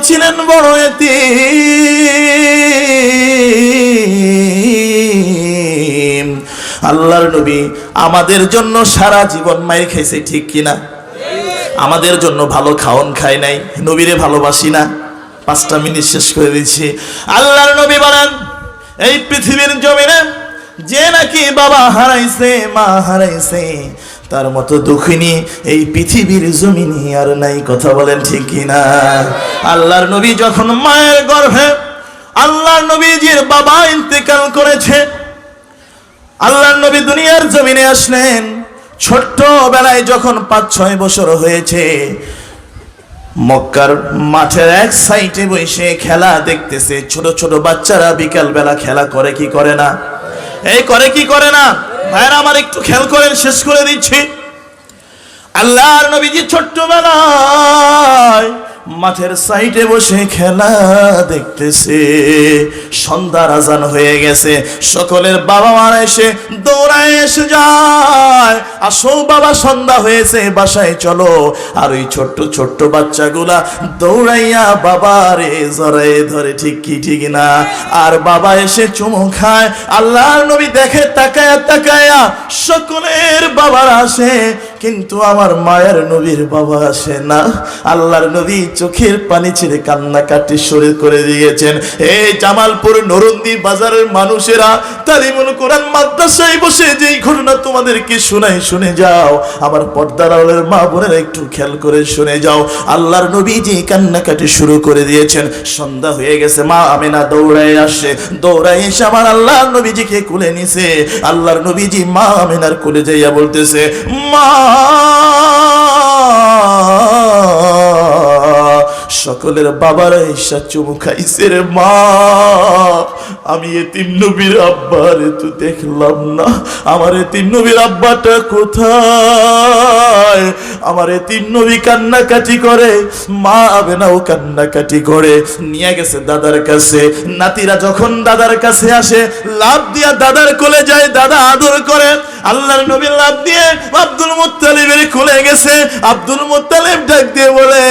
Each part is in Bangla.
ছিলেন বড় এতিম। আল্লাহর নবী আমাদের জন্য সারা জীবন মাইর খাইছে, ঠিক কিনা? আমাদের জন্য ভালো খাওন খায় নাই, নবীরে ভালোবাসি না? 5টা মিনিট শেষ করে দিচ্ছি। আল্লাহর নবী বলেন, এই পৃথিবীর জমিনে যে নাকি বাবা হারাইছে, মা হারাইছে, তার মতো দুঃখিনী এই পৃথিবীর জমিনে আর নাই। কথা বলেন ঠিক কিনা? আল্লাহর নবী যখন মায়ের গর্ভে, আল্লাহর নবীজির বাবা ইন্তেকাল করেছে, আল্লাহর নবী দুনিয়ার জমিনে আসলেন। ছোট্ট বেলায় যখন 5-6 বছর হয়েছে, মক্কার মাঠের এক সাইডে বসে খেলা দেখতেছে। ছোট ছোট বাচ্চারা বিকাল বেলা খেলা করে কি করে না? এই করে কি করে না? ভাইরা আমার একটু খেয়াল করেন, শেষ করে দিচ্ছি। আল্লাহর নবীজি ছোট্টবেলায় মাঠের সাইডে বসে খেলা দেখতেছে। সন্ধ্যার আজান হয়ে গেছে, সকলের বাবা মারা এসে দৌড়ায় এসে যায়, আসো বাবা সন্ধ্যা হয়েছে, বাসায় চলো। আর ওই ছোট্ট ছোট্ট বাচ্চাগুলা দৌড়াইয়া বাবারে জড়ায়ে ধরে, ঠিক কি ঠিক না? আর বাবা এসে চুমু খায়। আল্লাহর নবী দেখে তাকায়া তাকায়া, সকলের বাবার আসে, কিন্তু আমার মায়ের নবীর বাবা আসে না। আল্লাহর নবী চোখের পানি ছেড়ে কান্নাকাটি শুরু করে দিয়েছেন। এই জামালপুর নরন্দি বাজারের মানুষেরা, তালিমুল কোরআন মাদ্রাসায় বসে যেই ঘটনা তোমাদেরকে শোনাই, শুনে যাও। আমার পর্দার আড়ালের মা বোনেরা একটু খেয়াল করে শুনে যাও। আল্লাহর নবী যে কান্নাকাটি শুরু করে দিয়েছেন। সন্ধ্যা হয়ে গেছে, মা আমেনা দৌড়ায় আসে, দৌড়ায় এসে আমার আল্লাহর নবীজিকে কোলে নিছে। আল্লাহর নবীজি মা আমেনার কোলে যাইয়া বলতেছে, মা, সকলের বাবারা ঈশা চুমু খাইছে রে মা, আমি এতিম নবীর আব্বারে তো দেখলাম না। আমার এতিম নবীর আব্বাটা কোথায়? আমার এতিম নবী কান্নাকাটি করে, মা আমেনাও কান্নাকাটি করে। নিয়ে গেছে দাদার কাছে। নাতিরা যখন দাদার কাছে আসে, লাফ দিয়া দাদার কোলে যায়, দাদা আদর করে। আল্লাহর নবী লাফ দিয়ে আব্দুল মুত্তালিবের কোলে গেছে। আব্দুল মুত্তালিব ডাক দিয়ে বলে,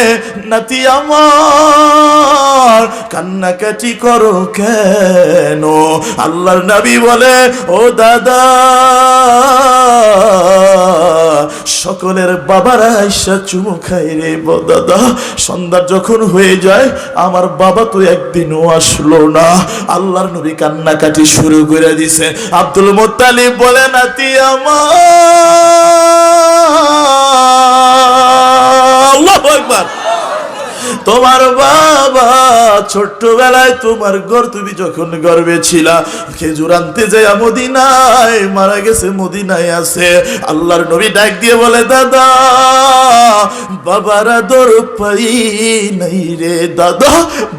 নাতি আমার কান্নাকাটি করো কেন? আল্লাহর নবী বলে, ও দাদা, সকলের বাবারা ঈশা চুমু খাই রে দাদা। সন্ধ্যা যখন হয়ে যায়, আমার বাবা তো একদিনও আসলো না। আল্লাহর নবী কান্নাকাটি শুরু করে দিছে। আব্দুল মুত্তালিব বলে, নাতি আমার, আল্লাহু আকবার, তোমার বাবা ছোট্টবেলায় তোমার তুমি যখন গর্ভে ছিলা, খেজুর আনতে যায় মদিনায় মারা গেছে, মদিনায় আছে। আল্লাহর নবী ডাক দিয়ে বলে, দাদা, বাবার আদর পাই নাই রে দাদা,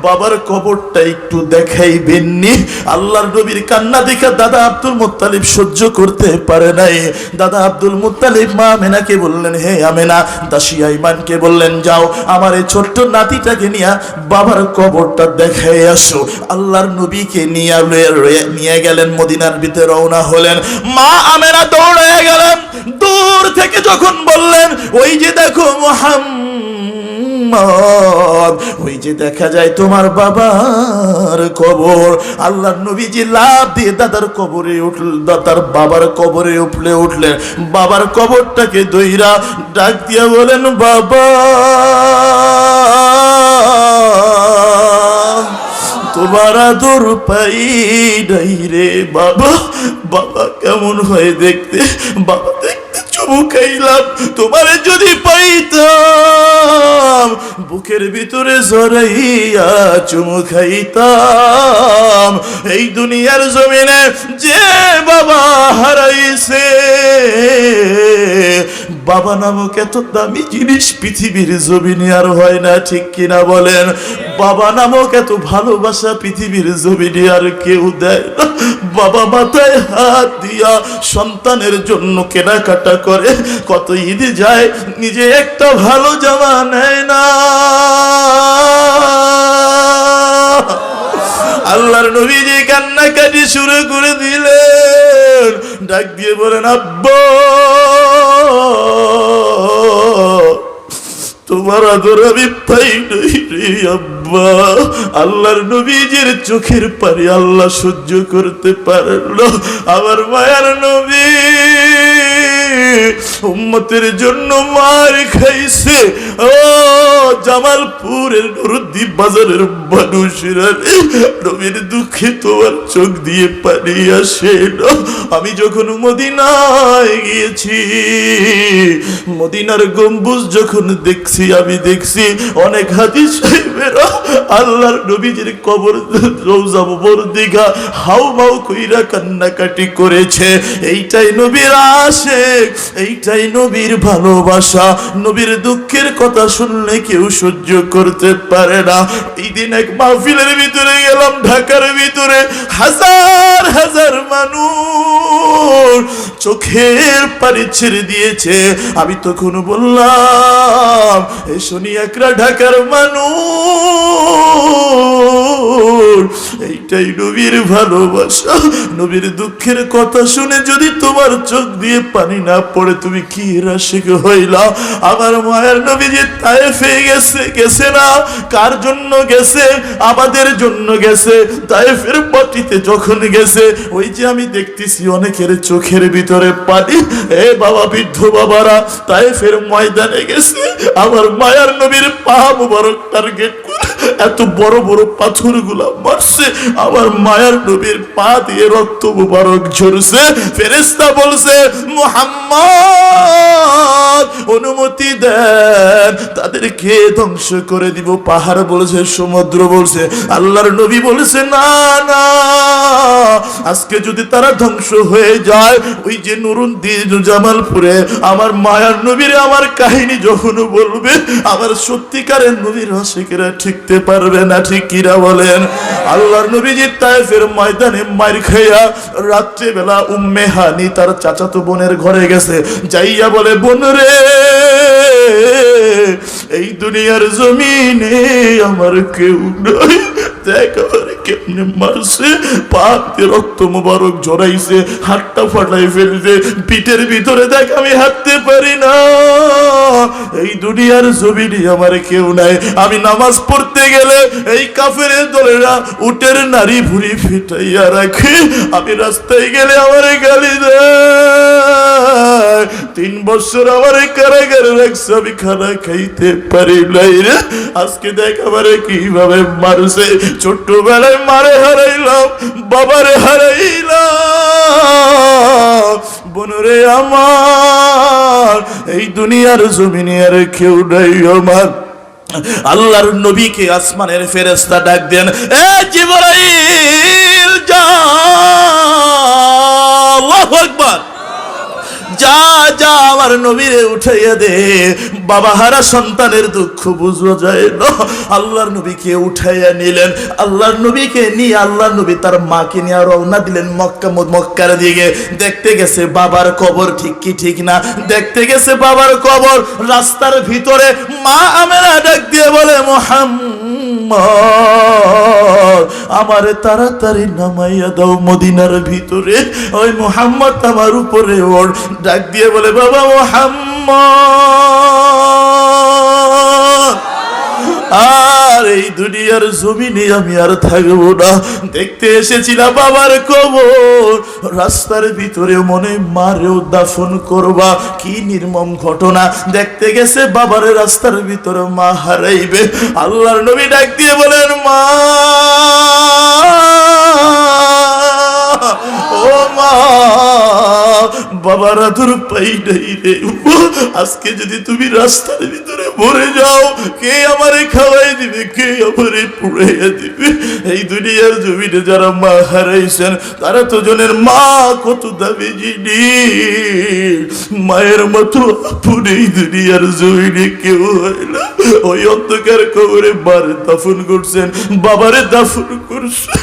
বাবার কবরটা একটু দেখাইবেননি? আল্লাহর নবীর কান্না দেখা দাদা আব্দুল মুত্তালিব সহ্য করতে পারে নাই। দাদা আব্দুল মুত্তালিব মা আমেনাকে বললেন, হে আমেনা, দাসী আইমানকে বললেন, যাও আমার এই ছোট্ট নাতিটাকে নিয়ে বাবার কবরটা দেখাই আসো। আল্লাহর নবীকে নিয়ে গেলেন, মদিনার ভিতরে রওনা হলেন। মা আমেনা দৌড়ে গেলেন। দূর থেকে যখন বললেন, ওই যে দেখো মুহাম্মদ, ওই যে দেখা যায় তোমার বাবার কবর। আল্লাহর নবীজি লাফ দিয়ে দাদার কবরে উঠলেন, দাদার বাবার কবরে উঠলেন। বাবার কবরটাকে দইরা ডাক দিয়া বলেন, বাবা, তোমার আদর পাই নাই রে বাবা। বাবা কেমন হয় দেখতে? বাবা দেখতে চুমু খাইলাম, তোমারে যদি পাইতাম বুকের ভিতরে জড়াইয়া চুমু খাইতাম। এই দুনিয়ার জমিনে যে বাবা হারাইছে, বাবা নামক এত দামি জিনিস পৃথিবীর জমিনে আর হয় না, ঠিক কিনা বলেন? বাবা নামক এত ভালোবাসা পৃথিবীর জমিনে আর কেউ দেয় না। বাবা মাথায় হাত দিয়া সন্তানের জন্য কেনাকাটা করে, কত ঈদে যায়, নিজে একটা ভালো জামা নেয় না। আল্লাহর নবীজি কান্নাকাটি শুরু করে দিলেন। ডাক দিয়ে বলেন, আব্বা, তোমার আদর আমি পাই নাই রে আব্বা। আল্লাহর নবীজির চোখের পানি আল্লাহ সহ্য করতে পারল। আমার মায়ার নবী উম্মতের জন্য মার খাইছে। ও জামালপুরের নুরুদ্দিন বাজারের মানুষেরা, নবীর দুঃখে তোমার চোখ দিয়ে পানি আসে না। আমি যখন মদিনায় গিয়েছি, মদিনার গম্বুজ যখন দেখছি, আমি দেখছি অনেক হাজি সাহেবেরা আল্লাহর নবীজির কবর রওজা মুবারকা হাউমাউ কইরা কান্নাকাটি করেছে। এইটাই নবীর আশিক, এইটাই নবীর ভালোবাসা। নবীর দুঃখের কথা শুনলে কেউ সহ্য করতে পারে না। এই দিন এক মাহফিলের ভিতরে গেলাম, ঢাকার ভিতরে হাজার হাজার মানুষ চোখের পানি ছেড়ে দিয়েছে। আমি তখন বললাম, এই শনি একরা ঢাকার মানুষ, এইটাই নবীর ভালোবাসা। নবীর দুঃখের কথা শুনে যদি তোমার চোখ দিয়ে পানি না পড়ে, তুমি কি আশিক হইলা? আমার মায়ের নবী যে তায়েফে গেছে না, কার জন্য গেছে? আমাদের জন্য গেছে। তায়েফের মাটিতে যখন গেছে, ওই যে আমি দেখতেছি অনেকের চোখের ভিতরে পানি। এ বাবা, বৃদ্ধ বাবারা তায়েফের ময়দানে গেছে, আমার মায়ার নবীর পা মুবারক টার্গেট করে এত বড় বড় পাথর গুলা মারছে। আমার মায়ার নবীর পা দিয়ে রক্ত মুবারক ঝরছে। ফেরেশতা বলছে, মুহাম্মদ অনুমতি দেন, তাদেরকে ধ্বংস করে দিব। পাহাড় বলছে, সমুদ্র বলছে। আল্লাহর নবী বলেছে, না না, আজকে যদি তারা ধ্বংস হয়ে যায়, ওই যে নুরুদ্দিন জামালপুরে আমার মায়ার নবীর আমার কাহিনী যখন বলবে, আমার সত্যিকারের নবীর আশিকেরা ঠিকতে পারবে না। ঠিক কিরা বলেন? আল্লাহর নবীজি তায়েফের ময়দানে মার খাইয়া রাত্রিবেলা উম্মে হানি তার চাচাতো বোনের ঘরে গেছে। যাইয়া বলে, বোন রে, এই দুনিয়ার জমিনে আমার কেউ নাই, দেখ আমার কেমনে মারছে, পাক দিয়ে রক্ত মুবারক ঝরাইছে, হাতটা ফাটাই ফেলছে, পিঠের ভিতরে দেখ আমি হাঁটতে পারি না। এই দুনিয়ার জমিনে আমার কেউ নাই। আমি নামাজ পড়তে গেলে এই কাফেরের দলেরা উটের নারী ভুঁড়ি ফিটাইয়া রাখে। আমি রাস্তায় গেলে আমার গালি দেয়। 3 বছর আমার কারাগারে রাখছে, আমি খানা খাইতে পারি নাই রে। আজকে দেখ আমারে কিভাবে মারছে। ছোট্টবেলায় মারে হারাইলাম, বাবারে হারাইলাম, বোনরে আমার এই দুনিয়ার জমিনে আর কেউ নাই আমার। আল্লাহর নবীকে আসমানের ফেরেশতা ডাক দেন, এ জিবরাইল যা, আল্লাহু আকবার, যা যা আমার নবীরে উঠাইয়া দে। বাবা হারা সন্তানের দুঃখ বুঝা যায় না। আল্লাহর নবীকে উঠাইয়া নিলেন। আল্লাহর নবীকে নিয়ে আল্লাহর নবী তার মাকে নিয়ে রওনা দিলেন মক্কার দিকে। দেখতে গেছে বাবার কবর ঠিক কি ঠিক না, দেখতে গেছে বাবার কবর। রাস্তার ভিতরে মা আমেনা ডাক দিয়ে বলে, মুহাম্মদ আমারে তাড়াতাড়ি নামাইয়া দাও মদিনার ভিতরে। ওই মুহাম্মদ আমার উপরে ওর ডাক দিয়ে বলে, বাবা মুহাম্মদ, আর এই দুনিয়ার জমিনে আমি আর থাকবো না। দেখতে এসেছিলাম বাবার কবর, রাস্তার ভিতরে মনে মারেও দাফন করবা। কি নির্মম ঘটনা। দেখতে গেছে বাবার রাস্তার ভিতরে মা হারাইবে। আল্লাহর নবী ডাক দিয়ে বলেন, মা, ও মা, বাবার আদর পাই নাই রে। আজকে যদি তুমি রাস্তার ভিতরে মরে যাও, কে আমারে খাওয়াই দিবে, কে আমারে পুড়াইয়া দিবে? এই দুনিয়ার জমিনে যারা মা হারাইছেন, তারা তো জনের মা কত দামি জিনিস। মায়ের মতো আপন এই দুনিয়ার জমিনে কেউ হয় না। ওই অন্ধকার কবরে মারে দাফন করছেন, বাবারে দাফন করছেন,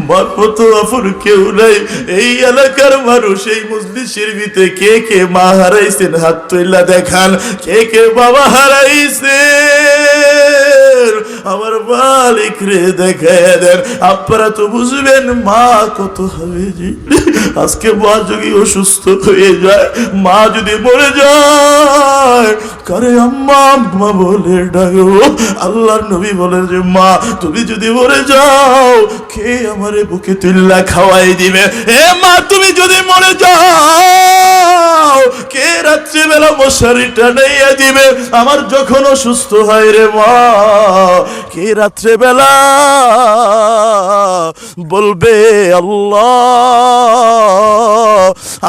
মার মতো আপন কেউ নাই। এই এলাকার মানুষ এই মজলিসের ভিতরে কে কে মা হারাইছেন হাত তুইলা দেখান। কে কে বাবা হারাইছে আমার মালিক রে দেখায় দেন। আপনারা তো বুঝবেন মা কত হবে। আজকে মা যদি অসুস্থ হয়ে যায়, মা যদি মরে যায়, কারে আম্মা আম্মা বলে ডাকো। আল্লাহর নবী বলেন যে মা তুমি যদি মরে যাও, কে আমারে বুকে তুল্লা খাওয়াই দিবে? এ মা তুমি যদি মরে যাও, কে রাত্রিবেলা মশারি টানাইয়া দিবে? আমার যখন অসুস্থ হয় রে মা, কে রাত্রেবেলা বলবে আল্লাহ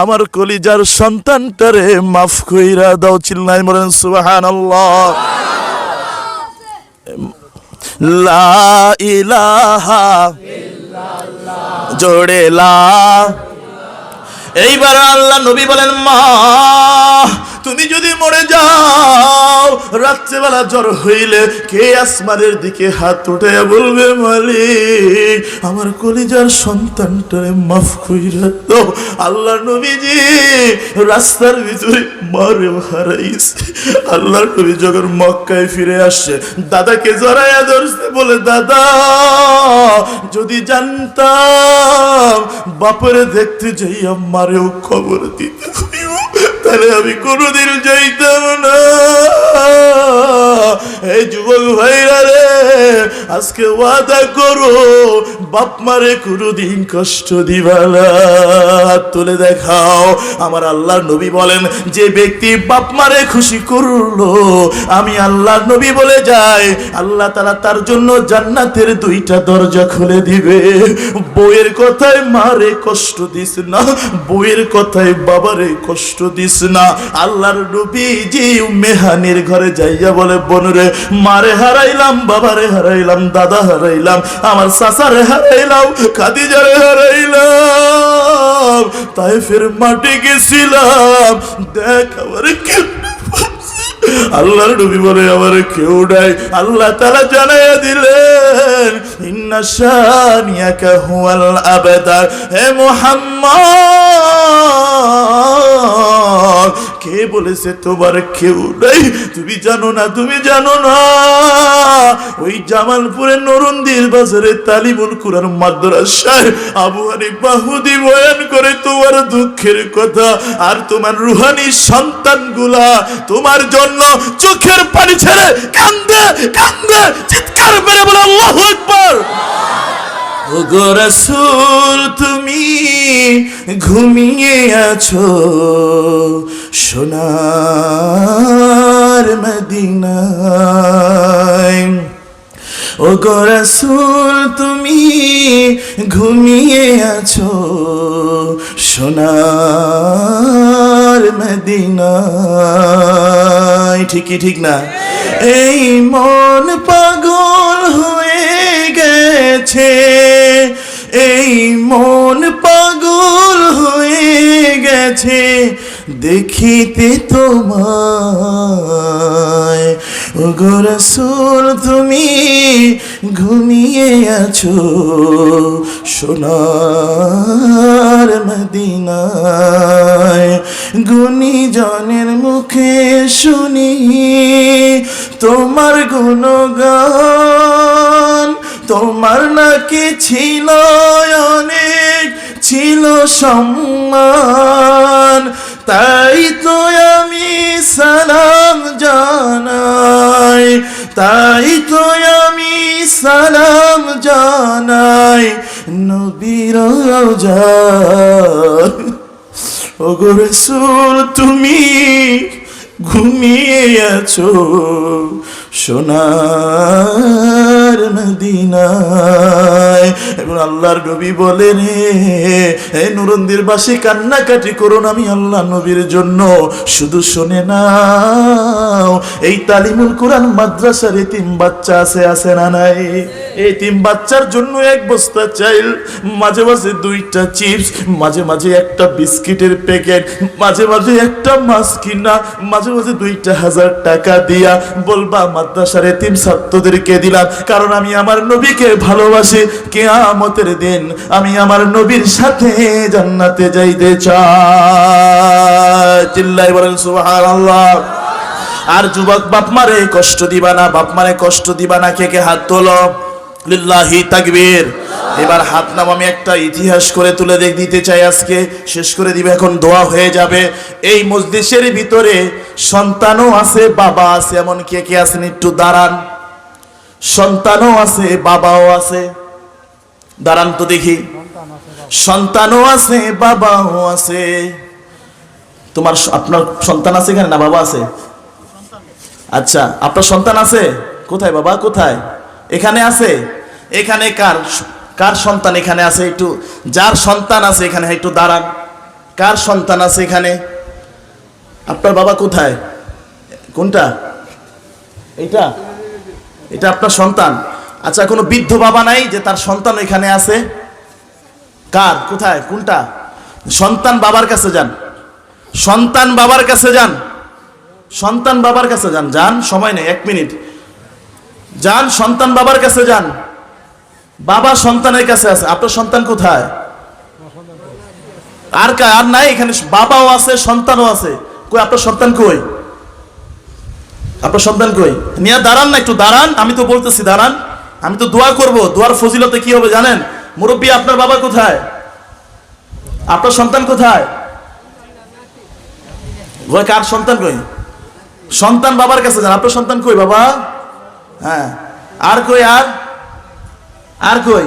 আমার কলিজার সন্তানটারে মাফ কইরা দাও? চিল্লাই বলেন সুবহানাল্লাহ। লা ইলাহা ইল্লাল্লাহ, জোরে লা। এইবার আল্লাহ নবী বলেন মা তুমি যদি মরে যাও, রাত্রেবেলা জ্বর হইলে কে আসমানের দিকে হাত উঠাইয়া বলবে মালিক আমার কলিজার সন্তানটারে মাফ কইরা দাও? আল্লাহ নবীজি রাস্তার ভিতরে মারে হারাইছে। আল্লাহ নবী যখন মক্কায় ফিরে আসছে, দাদাকে জড়াইয়া ধরছে, বলে দাদা যদি জানতাম বাপরে দেখতে যাই আমারেও খবর দিতে তাহলে আমি কোনোদিন যাইতাম না। এই যুবক ভাইরা রে, আজকে ওয়াদা করো বাপ মারে কোনোদিন কষ্ট দিবা না। তুলে দেখাও। আমার আল্লাহর নবী বলেন যে ব্যক্তি বাপ মারে খুশি করলো, আমি আল্লাহর নবী বলে যাই আল্লাহ তাআলা তার জন্য জান্নাতের দুইটা দরজা খুলে দিবে। বউয়ের কথায় মারে কষ্ট দিস না, বউয়ের কথায় বাবারে কষ্ট দিস না। আল্লাহর নবী যে মেহানির ঘরে যাইয়া বলে বোনরে মারে হারাইলাম, বাবারে হারাইলাম, দাদা হারাইলাম, আমার চাচারে হারাইলাম, খাদিজারে হারাইলাম, তাই ফের মাটি গেছিলাম, দেখ আমার কেউ। আল্লাহর নবী বলে আমার কেউ নাই। আল্লাহ তাআলা জানাইয়া দিলেন ইন্না শানিয়াকা হুয়াল আবতার। হে মুহাম্মদ, কে বলেছে তোমার কেউ নাই? তুমি জানো না, তুমি জানো না ওই জামালপুরের নরন্দির বাজারে তালিমুল কুরআন মাদ্রাসায় আবু হানিফা হুদি বয়ান করে তোমার দুঃখের কথা, আর তোমার রুহানি সন্তানগুলা তোমার জন্য চোখের পানি ছেড়ে কান্দে কান্দে চিৎকার করে বলে আল্লাহু আকবার। ওগো রাসূল তুমি ঘুমিয়ে আছো সোনার মদিনায়। ওগো রাসূল তুমি ঘুমিয়ে আছো সোনার মদিনায়। ঠিকই ঠিক না? এই মন পাগল হয়ে গেছে, এই মন পাগল হয়ে গেছে দেখিতে তোমায়। ওগো রাসূল তুমি ঘুমিয়ে আছো সোনার মদিনায়। গুণীজনের মুখে শুনি তোমার গুণগান, তোমার নাকি ছিল অনেক, ছিল সম্মান, তাই তো আমি সালাম জানাই, তাই তো আমি সালাম জানাই নবীর রওজায়। ওগো রাসূল তুমি ঘুমিয়ে আছো সোনার মদিনায়। এবং আল্লাহর নবী বলেন এই নুরন্দির বাসী কান্নাকাটি করুন আমি আল্লাহ নবীর জন্য। শুধু শুনে নাও, এই তালিমুল কুরআন মাদ্রাসার এতিম বাচ্চা আছে না নাই? এতিম বাচ্চার জন্য এক বস্তা চাইল, মাঝে মাঝে দুইটা চিপস, মাঝে মাঝে একটা বিস্কিটের প্যাকেট, মাঝে মাঝে একটা মাছ কিনা, মাঝে মাঝে 2,000 টাকা দিয়া বলবা মাদ্রাসার এতিম ছাত্রদেরকে দিলাম, কারণ আমি আমার নবীকে ভালোবাসি। কিয়ামতের দিন আমি আমার নবীর সাথে জান্নাতে যাইতে চাই। চিল্লাই বলেন সুবহানাল্লাহ। আর যুবক বাপ মারে কষ্ট দিবা না, বাপ মারে কষ্ট দিবা না। কে কে হাত তোলো? লিল্লাহি তাকবীর। এবার হাত নাম, আমি একটা ইতিহাস করে তুলে দিতে চাই, আজকে শেষ করে দিবে, এখন দোয়া হয়ে যাবে। এই মজলিসের ভিতরে সন্তানও আছে, বাবা আছে, এমন কে কে আছেন একটু দাঁড়ান। সন্তানও আছে, বাবাও আছে, দাঁড়ান তো দেখি। সন্তানও আছে, বাবাও আছে। আপনার সন্তান আছে এখানে না বাবা আছে? আচ্ছা, আপনার সন্তান আছে কোথায়? বাবা কোথায়? এখানে আছে। এখানে কার কার সন্তান এখানে আছে? একটু যার সন্তান আছে এখানে একটু দাঁড়ান। কার সন্তান আছে এখানে? আপনার বাবা কোথায়? কোনটা? এইটা? এটা আপনার সন্তান? আচ্ছা, কোনো বৃদ্ধ বাবা নাই যে তার সন্তান এখানে আছে? কার? কোথায়? কোনটা? সন্তান বাবার কাছে যান, সন্তান বাবার কাছে যান, সন্তান বাবার কাছে যান, যান, সময় নেই, 1 মিনিট যান, সন্তান বাবার কাছে যান। বাবা সন্তানের কাছে আছে। আপনার সন্তান কোথায়? আর নাই এখানে? বাবাও আছে, সন্তানও আছে। কই আপনার সন্তান? কই আপনার সন্তান? কই নিয়ে দাঁড়ান না, একটু দাঁড়ান। আমি তো বলতেছি দাঁড়ান, আমি তো দোয়া করব। দোয়ার ফজিলতে কি হবে জানেন? মুরব্বী, আপনার বাবা কোথায়? আপনার সন্তান কোথায়? কার সন্তান? কই সন্তান বাবার কাছে যান। আপনার সন্তান কই বাবা? হ্যাঁ, আর কই? আর কই?